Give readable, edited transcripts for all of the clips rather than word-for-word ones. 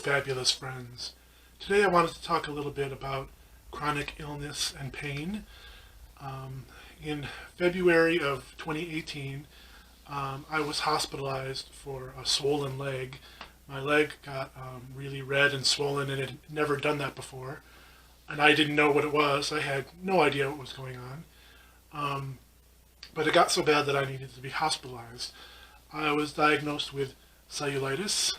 fabulous friends. Today I wanted to talk a little bit about chronic illness and pain. Um, in February of 2018, I was hospitalized for a swollen leg. My leg got really red and swollen, and it had never done that before. And I didn't know what it was. I had no idea what was going on. Um, but it got so bad that I needed to be hospitalized. I was diagnosed with cellulitis,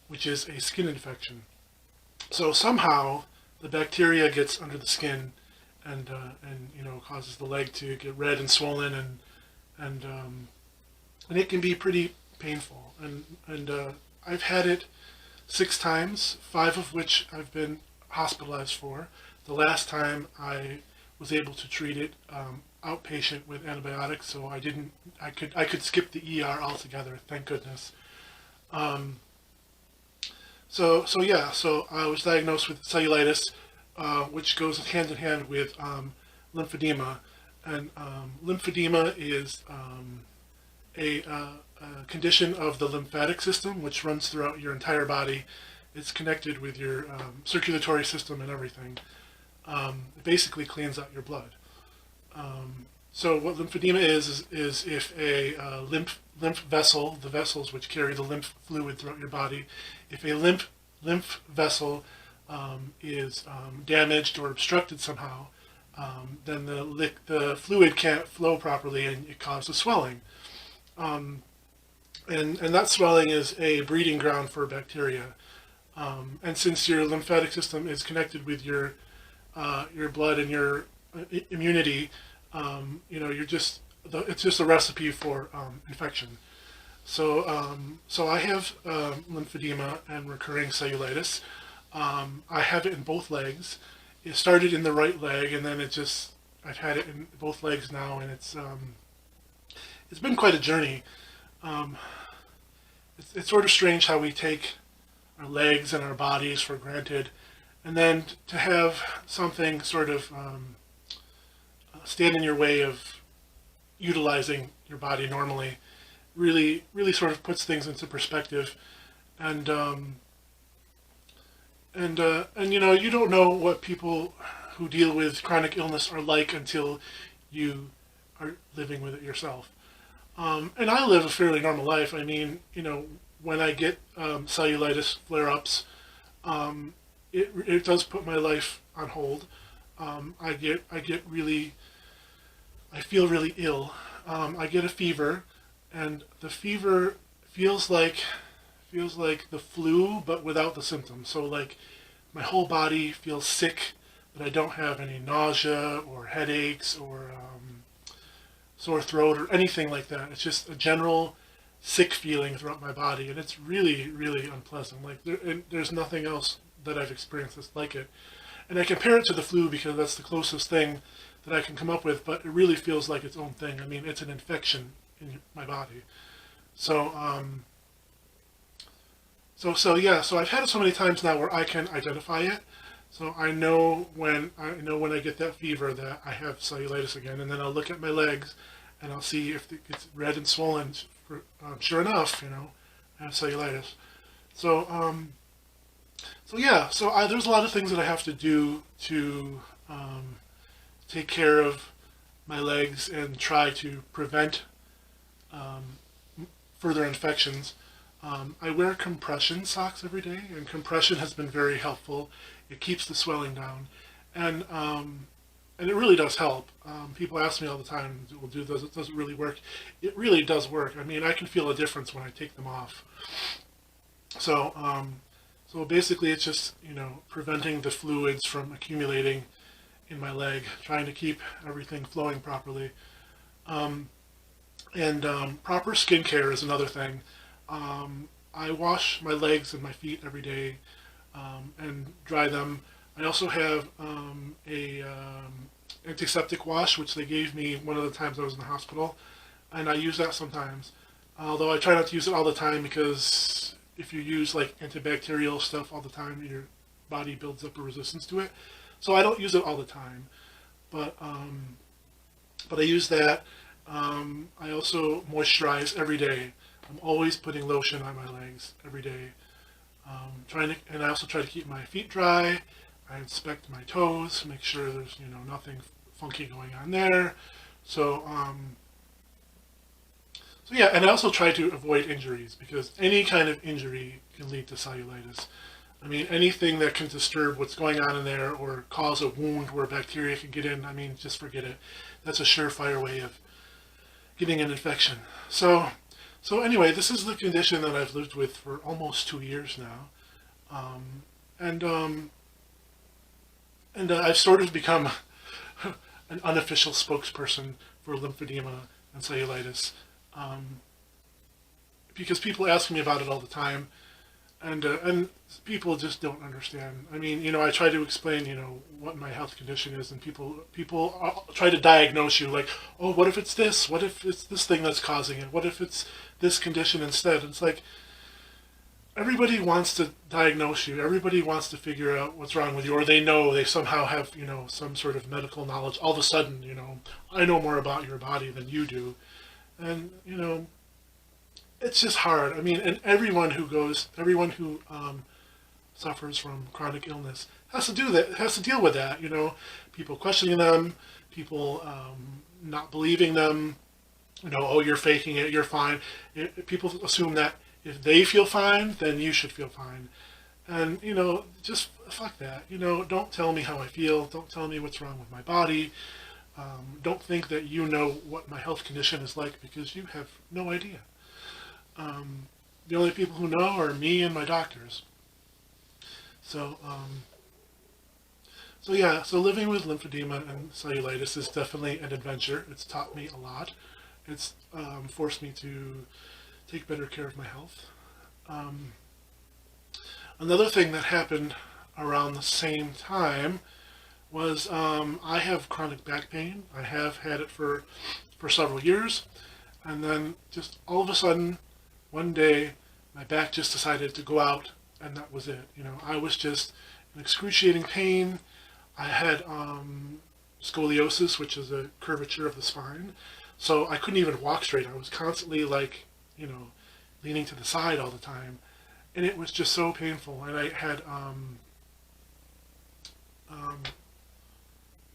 which is a skin infection. So somehow the bacteria gets under the skin and causes the leg to get red and swollen and it can be pretty painful. And I've had it 6 times, 5 of which I've been hospitalized for. The last time I was able to treat it outpatient with antibiotics, so I could skip the ER altogether. Thank goodness. Um, so I was diagnosed with cellulitis, which goes hand in hand with lymphedema, and lymphedema is a condition of the lymphatic system, which runs throughout your entire body. It's connected with your circulatory system and everything. It basically cleans out your blood. So what lymphedema is if a lymph vessel, the vessels which carry the lymph fluid throughout your body, if a lymph vessel is damaged or obstructed somehow, then the fluid can't flow properly and it causes swelling. And that swelling is a breeding ground for bacteria. And since your lymphatic system is connected with your blood and your immunity, it's just a recipe for infection. So I have lymphedema and recurring cellulitis. I have it in both legs. It started in the right leg, and then I've had it in both legs now, and it's been quite a journey. It's sort of strange how we take our legs and our bodies for granted, and then to have something sort of stand in your way of utilizing your body normally really sort of puts things into perspective. And you don't know what people who deal with chronic illness are like until you are living with it yourself. And I live a fairly normal life. I mean, when I get cellulitis flare-ups, it does put my life on hold. I feel really ill. I get a fever, and the fever feels like the flu, but without the symptoms. So like my whole body feels sick, but I don't have any nausea or headaches or sore throat or anything like that. It's just a general sick feeling throughout my body, and it's really, really unpleasant. Like there's nothing else that I've experienced that's like it. And I compare it to the flu because that's the closest thing that I can come up with, but it really feels like its own thing. I mean, it's an infection in my body. So so I've had it so many times now where I can identify it. So I know when I get that fever that I have cellulitis again, and then I'll look at my legs and I'll see if it's red and swollen. Sure enough, I have cellulitis. So there's a lot of things that I have to do to take care of my legs and try to prevent further infections. I wear compression socks every day, and compression has been very helpful. It keeps the swelling down, and it really does help. People ask me all the time, does it really work? It really does work. I mean, I can feel a difference when I take them off. So basically, it's just preventing the fluids from accumulating in my leg, trying to keep everything flowing properly, and proper skincare is another thing. I wash my legs and my feet every day and dry them. I also have a antiseptic wash, which they gave me one of the times I was in the hospital, and I use that sometimes. Although I try not to use it all the time, because if you use like antibacterial stuff all the time, your body builds up a resistance to it. So I don't use it all the time, but I use that. I also moisturize every day. I'm always putting lotion on my legs every day. And I also try to keep my feet dry. I inspect my toes, make sure there's nothing funky going on there. So so yeah, and I also try to avoid injuries because any kind of injury can lead to cellulitis. I mean, anything that can disturb what's going on in there or cause a wound where bacteria can get in, I mean, just forget it. That's a surefire way of getting an infection. So anyway, this is the condition that I've lived with for almost 2 years now. Um, and I've sort of become an unofficial spokesperson for lymphedema and cellulitis, um, because people ask me about it all the time, and people just don't understand. I mean, I try to explain, what my health condition is, and people try to diagnose you like, oh, what if it's this? What if it's this thing that's causing it? What if it's this condition instead? And it's like everybody wants to diagnose you. Everybody wants to figure out what's wrong with you, or they somehow have some sort of medical knowledge. All of a sudden, I know more about your body than you do, and it's just hard. I mean, and everyone who suffers from chronic illness has to do that, has to deal with that. People questioning them, people not believing them. Oh, you're faking it, you're fine. People assume that if they feel fine, then you should feel fine. And, just fuck that. Don't tell me how I feel. Don't tell me what's wrong with my body. Don't think that you know what my health condition is like because you have no idea. The only people who know are me and my doctors. So, so living with lymphedema and cellulitis is definitely an adventure. It's taught me a lot. It's forced me to take better care of my health. Another thing that happened around the same time was I have chronic back pain. I have had it for several years. And then just all of a sudden, one day, my back just decided to go out, and that was it. I was just in excruciating pain. I had scoliosis, which is a curvature of the spine. So I couldn't even walk straight. I was constantly leaning to the side all the time. And it was just so painful. And I had,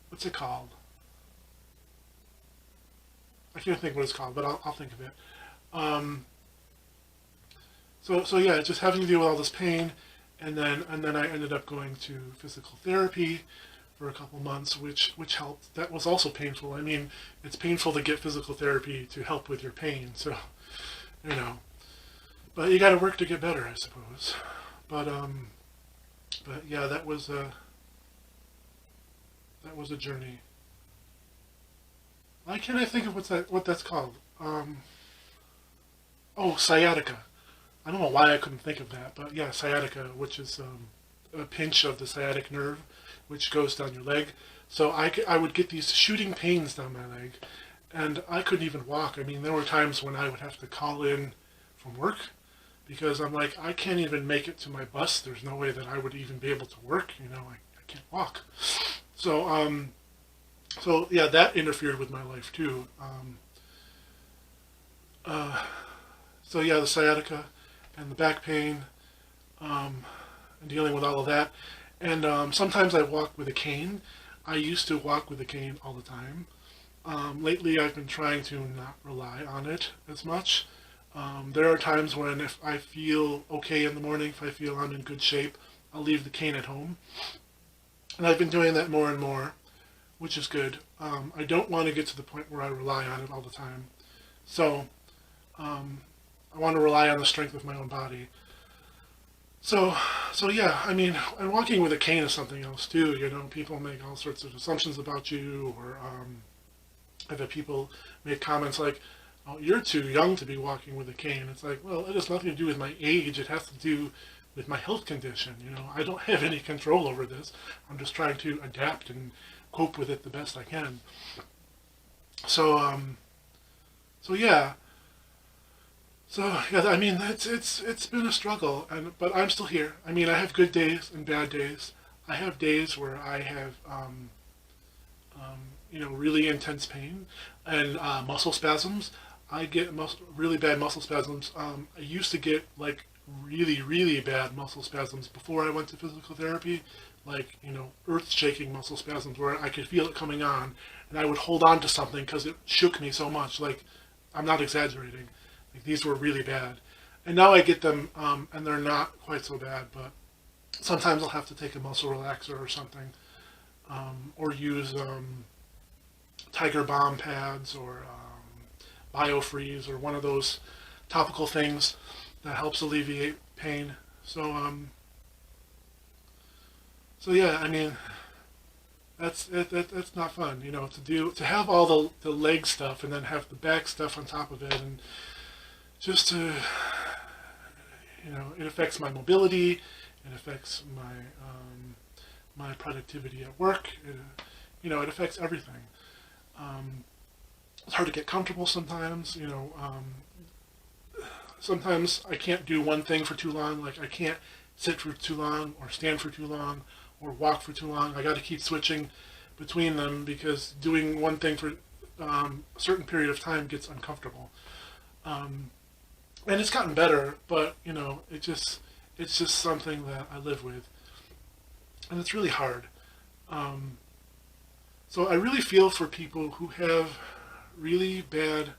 what's it called? I can't think what it's called, but I'll think of it. So yeah, just having to deal with all this pain, and then I ended up going to physical therapy for a couple months, which helped. That was also painful. I mean, it's painful to get physical therapy to help with your pain. So, but you got to work to get better, I suppose. But yeah, that was a journey. Why can't I think of what that's called? Oh, sciatica. I don't know why I couldn't think of that, but yeah, sciatica, which is a pinch of the sciatic nerve, which goes down your leg. So I would get these shooting pains down my leg, and I couldn't even walk. I mean, there were times when I would have to call in from work because I'm like, I can't even make it to my bus. There's no way that I would even be able to work. I can't walk. So, so yeah, that interfered with my life too. So yeah, the sciatica and the back pain, and dealing with all of that. And sometimes I walk with a cane. I used to walk with a cane all the time. Lately, I've been trying to not rely on it as much. There are times when if I feel okay in the morning, if I feel I'm in good shape, I'll leave the cane at home. And I've been doing that more and more, which is good. I don't want to get to the point where I rely on it all the time. So, I want to rely on the strength of my own body. So yeah, I mean, and walking with a cane is something else too. People make all sorts of assumptions about you, or I've had people make comments like, "Oh, you're too young to be walking with a cane." It's like, well, it has nothing to do with my age. It has to do with my health condition. I don't have any control over this. I'm just trying to adapt and cope with it the best I can. So so yeah. So yeah, I mean, it's been a struggle, but I'm still here. I mean, I have good days and bad days. I have days where I have really intense pain and muscle spasms. I get really bad muscle spasms. I used to get like really, really bad muscle spasms before I went to physical therapy, like, earth-shaking muscle spasms where I could feel it coming on, and I would hold on to something because it shook me so much. Like, I'm not exaggerating. Like, these were really bad. And now I get them, and they're not quite so bad, but sometimes I'll have to take a muscle relaxer or something, or use Tiger Balm pads or BioFreeze or one of those topical things that helps alleviate pain. So yeah, I mean, that's not fun, to have all the leg stuff and then have the back stuff on top of it, and just to, it affects my mobility, it affects my productivity at work, it affects everything. It's hard to get comfortable sometimes, sometimes I can't do one thing for too long, like I can't sit for too long or stand for too long or walk for too long. I got to keep switching between them because doing one thing for a certain period of time gets uncomfortable. And it's gotten better, but it's just something that I live with, and it's really hard. So I really feel for people who have really bad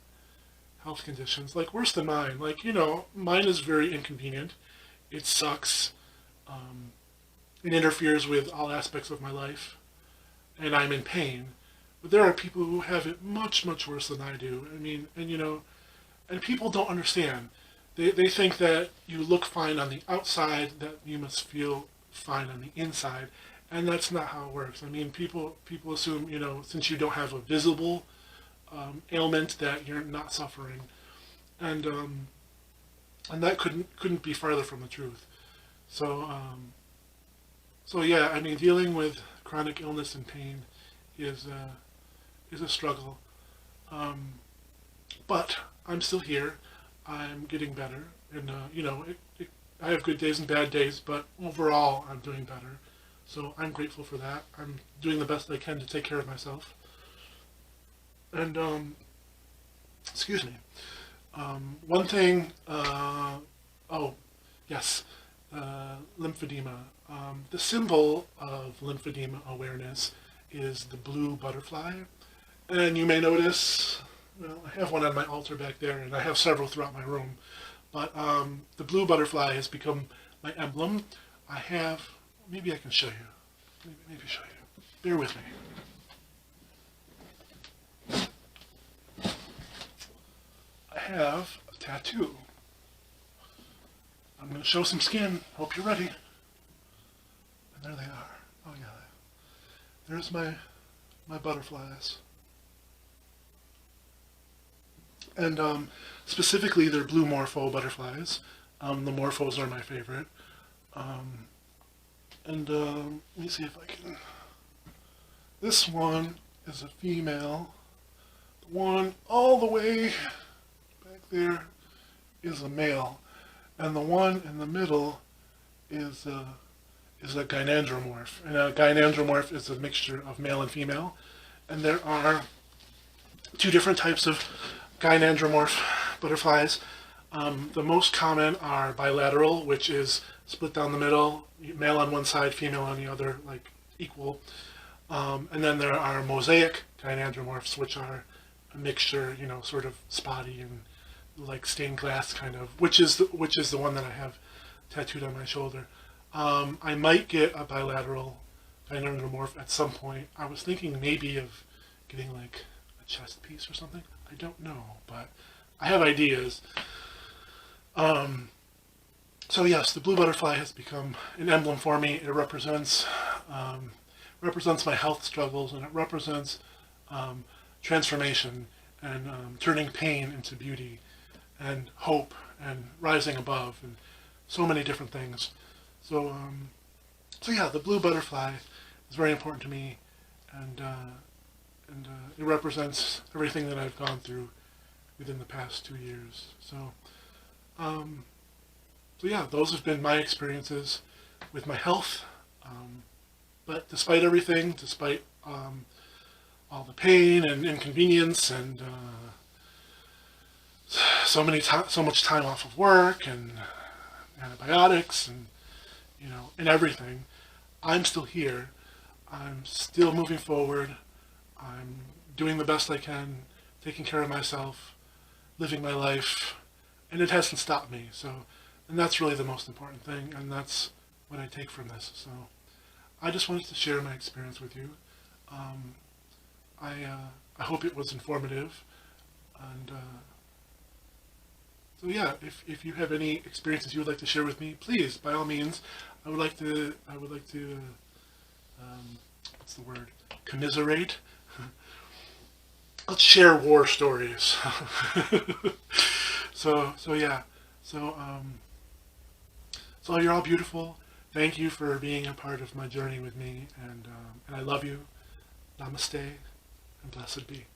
health conditions, like worse than mine. Like, mine is very inconvenient. It sucks. It interferes with all aspects of my life, and I'm in pain. But there are people who have it much, much worse than I do. I mean, and people don't understand. They think that you look fine on the outside, that you must feel fine on the inside, and that's not how it works. I mean, people assume, since you don't have a visible ailment, that you're not suffering, and that couldn't be farther from the truth. So yeah, I mean, dealing with chronic illness and pain is a struggle, but I'm still here. I'm getting better, and I have good days and bad days, but overall I'm doing better. So I'm grateful for that. I'm doing the best I can to take care of myself. And excuse me. One thing. Oh, yes. Lymphedema. The symbol of lymphedema awareness is the blue butterfly, and you may notice. Well, I have one on my altar back there, and I have several throughout my room. But the blue butterfly has become my emblem. Maybe I can show you. Maybe show you. Bear with me. I have a tattoo. I'm going to show some skin. Hope you're ready. And there they are. Oh yeah. There's my butterflies. And specifically, they're blue morpho butterflies. The morphos are my favorite. And let me see if I can. This one is a female. The one all the way back there is a male, and the one in the middle is a gynandromorph. And a gynandromorph is a mixture of male and female. And there are two different types of gynandromorph butterflies. The most common are bilateral, which is split down the middle, male on one side, female on the other, like equal. And then there are mosaic gynandromorphs, which are a mixture, sort of spotty and like stained glass kind of, which is the one that I have tattooed on my shoulder. I might get a bilateral gynandromorph at some point. I was thinking maybe of getting like a chest piece or something. I don't know, but I have ideas. So yes, the blue butterfly has become an emblem for me. It represents my health struggles, and it represents transformation and turning pain into beauty and hope and rising above and so many different things. So yeah, the blue butterfly is very important to me, and it represents everything that I've gone through within the past 2 years. So yeah, those have been my experiences with my health. But despite everything, despite all the pain and inconvenience and so much time off of work and antibiotics and, and everything, I'm still here. I'm still moving forward. I'm doing the best I can, taking care of myself, living my life, and it hasn't stopped me. And that's really the most important thing, and that's what I take from this. So I just wanted to share my experience with you. Um, I hope it was informative, and so yeah, if you have any experiences you would like to share with me, please, by all means. I would like to what's the word? Commiserate. Let's share war stories. So yeah. So so you're all beautiful. Thank you for being a part of my journey with me, and I love you. Namaste, and blessed be.